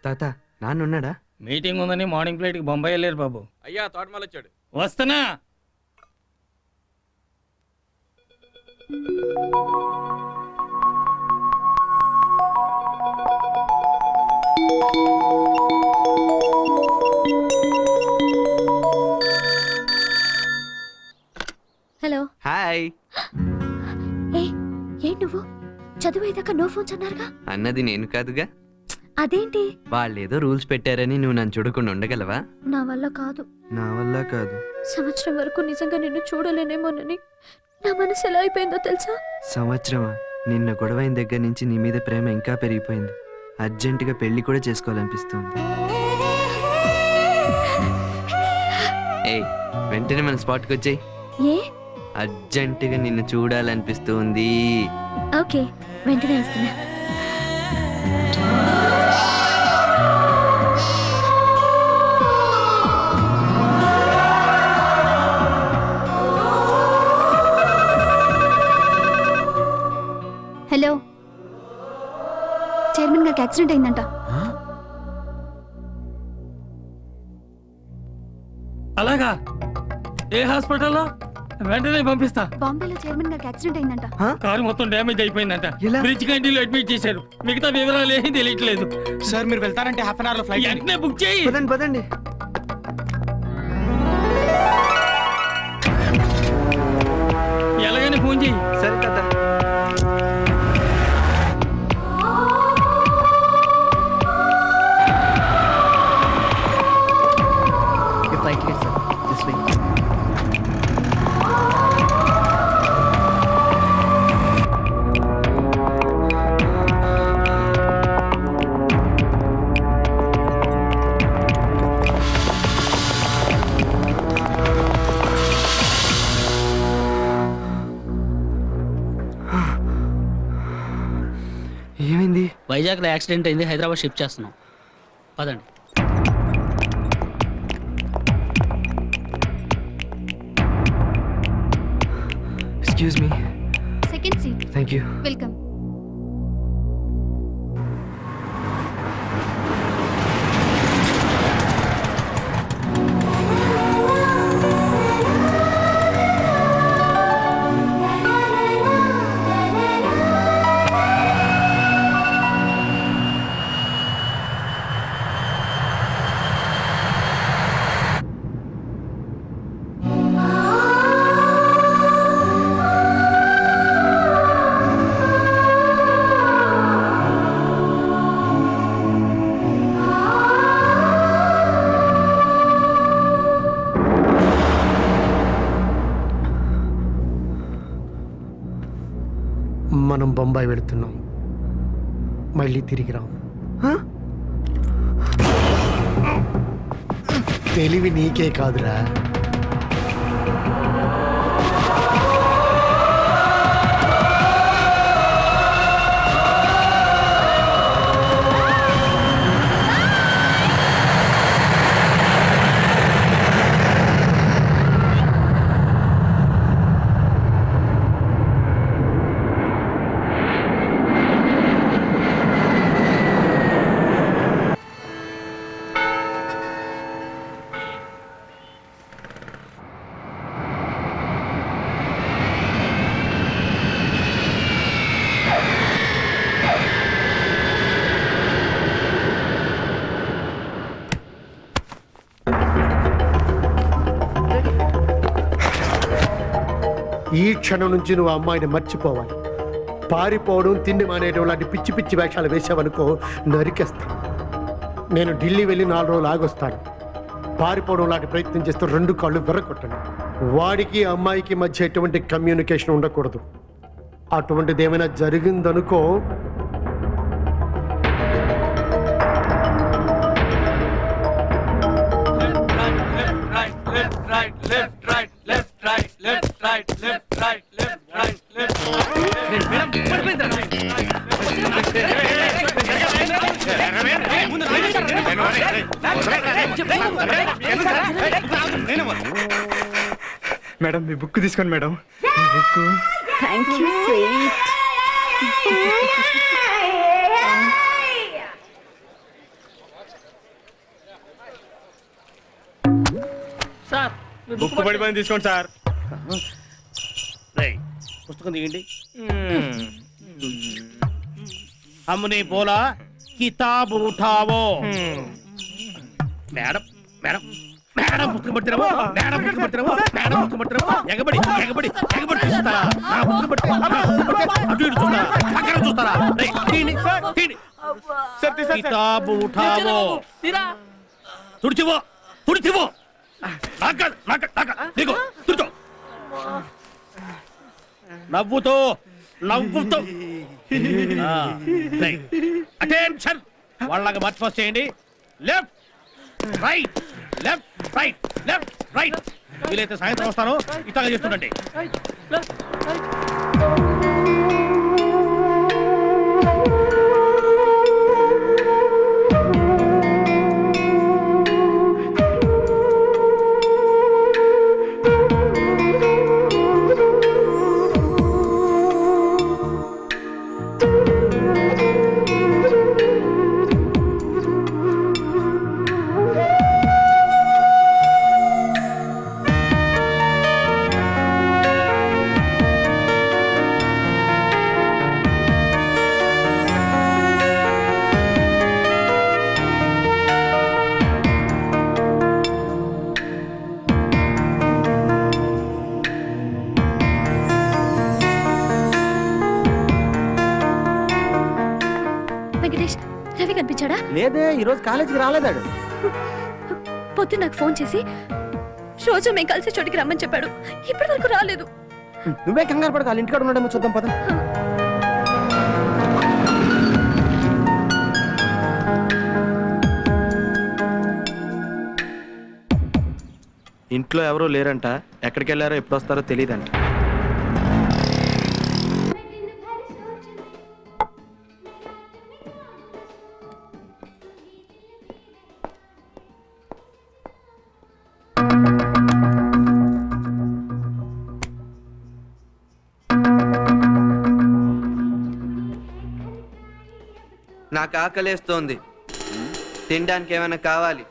తాత నాన్నున్నాడా? మీటింగ్ ఉందని మార్నింగ్ ఫ్లైట్కి బొంబాయి వెళ్ళారు బాబు. అయ్యా తోటమాల వచ్చాడు. వస్తున్నా. హలో. హాయ్. ఏంటి నువ్వు చదువుదాకా నో ఫోన్స్ అన్నారుగా? అన్నది నేను కాదుగా. అదేంటి? వాళ్ళేదో రూల్స్ పెట్టారని నువ్వు నన్ను చూడకుండా ఉండగలవా? నా వల్ల కాదు. నా వల్ల కాదు. సంవత్సరం వరకు నిజంగా నిన్ను చూడలేనేమోనని నా మనసు ఎలా అయిపోయిందో తెలుసా? సంవత్సరమా? నిన్న గొడవైన దగ్గర నుంచి నీ మీద ప్రేమ ఇంకా పెరిగిపోయింది. అర్జెంటుగా పెళ్లి కూడా చేసుకోవాలనిపిస్తుంది. ఏయ్, వెంటనే మన స్పాట్కి వచ్చేయ్. ఏ? అర్జెంటుగా నిన్ను చూడాలనిపిస్తుంది. ఓకే, వెంటనే వస్తున్నా. హలో, చైర్మన్ గారికి యాక్సిడెంట్ అయిందంట. అలాగా? ఏ హాస్పిటల్లో? వెంటనే పంపిస్తా. బాంబేలో చైర్మన్ గారికి యాక్సిడెంట్ అయిందంట. కారు మొత్తం డ్యామేజ్ అయిపోయిందంట. ఎలా? బ్రిడ్జ్ కంట్రీలో అడ్మిట్ చేశారు. మిగతా వివరాలు ఏమీ తెలియట్లేదు. సార్ మీరు వెళ్తారంటే హాఫ్ అన్ అవర్ లో ఫ్లైట్. వెంటనే బుక్ చేయి. పదండి పదండి. ఎలాగైనా ఫోన్ చేయి. సరే తాత. ఏమైంది? వైజాగ్లో యాక్సిడెంట్ అయింది, హైదరాబాద్ షిఫ్ట్ చేస్తున్నాం. పదండి. Excuse me. Second seat. Thank you. Welcome. మనం బొంబాయి వెళుతున్నాం, మళ్ళీ తిరిగి రాం. తెలివి నీకే కాదురా. ఈ క్షణం నుంచి నువ్వు అమ్మాయిని మర్చిపోవాలి. పారిపోవడం, తిండి మానేయడం లాంటి పిచ్చి పిచ్చి వేషాలు వేసావనుకో నరికేస్తా. నేను ఢిల్లీ వెళ్ళి 4 రోజులు ఆగొస్తాను. పారిపోవడం లాంటి ప్రయత్నం చేస్తూ 2 కాళ్ళు విర్రకొట్టండి. వాడికి అమ్మాయికి మధ్య ఎటువంటి కమ్యూనికేషన్ ఉండకూడదు. అటువంటిది ఏమైనా జరిగిందనుకో మేడం మీ బుక్ తీసుకోండి madam. Book. Thank you sweet. Book పడిపోయింది తీసుకోండి సార్. రేయ్, పుస్తకం తీయండి. हमने बोला किताब उठाओ. మేడం మేడం మేడం పుస్తకం పట్టినావా? మేడం పుస్తకం పట్టినావా? మేడం పుస్తకం పట్టినావా? ఎగబడి ఎగబడి ఎగబడి చూస్తారా? నా పుస్తకం పట్టి అటు ఇటు చూస్తారా? అక్కడ చూస్తారా? రేయ్, తీయండి, తీయండి. సార్ తీసేయండి సార్. కితాబ్ ఉఠావో. తుడిచివో తుడిచివో. నీకు తుడిచో. నవ్వుతో నవ్వుతో. అటెన్షన్, వాళ్ళగా మార్చి ఫస్ట్ చేయండి. Left right left right left right. వీలైతే సాయంత్రం వస్తాను, ఇట్లాగా చేస్తుండండి. వెంకటేష్, రవి కనిపించాడా? లేదే, ఈరోజు కాలేజీకి రాలేదాడు. పొద్దున్న నాకు ఫోన్ చేసి రోజు మేము కలిసి చోటికి రమ్మని చెప్పాడు. ఇప్పటి వరకు రాలేదు. నువ్వే కంగారు పడక, వాళ్ళ ఇంటికాడ ఉన్నాడేమో చూద్దాం పద. ఇంట్లో ఎవరూ లేరంట, ఎక్కడికి వెళ్ళారో ఎప్పుడు వస్తారో తెలియదంట. నాకు ఆకలేస్తోంది, తినడానికి ఏమైనా కావాలి.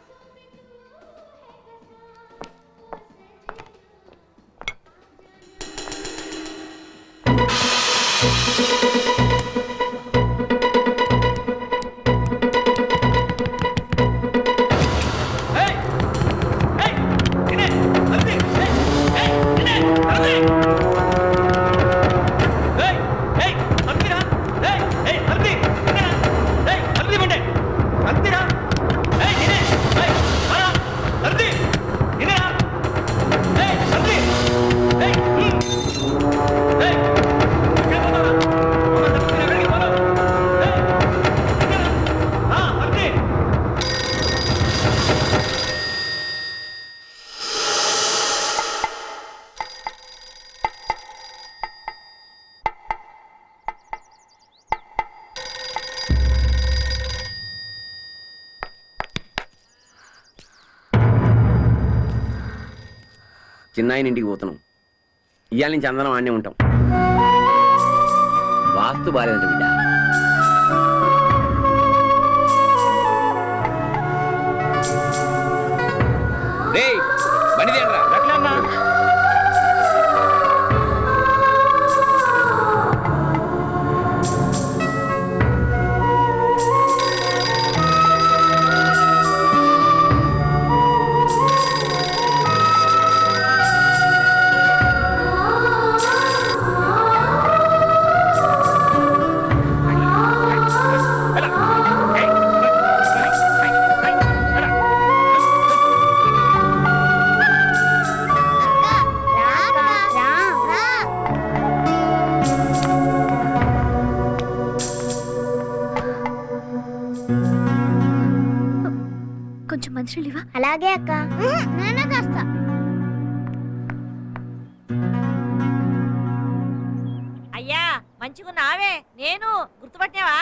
చిన్నాయన ఇంటికి పోతున్నాం. ఇవాళ నుంచి అందరం ఆడనే ఉంటాం. వాస్తు బాలేదంట బిడ్డ. రేయ్, బండి తీయండిరా. కొంచెం మంచినీళ్ళు ఇవ్వా? అలాగే అక్క. నేనే తెస్తా. అయ్యా, మంచిగున్నావే, నేను గుర్తుపట్టావా?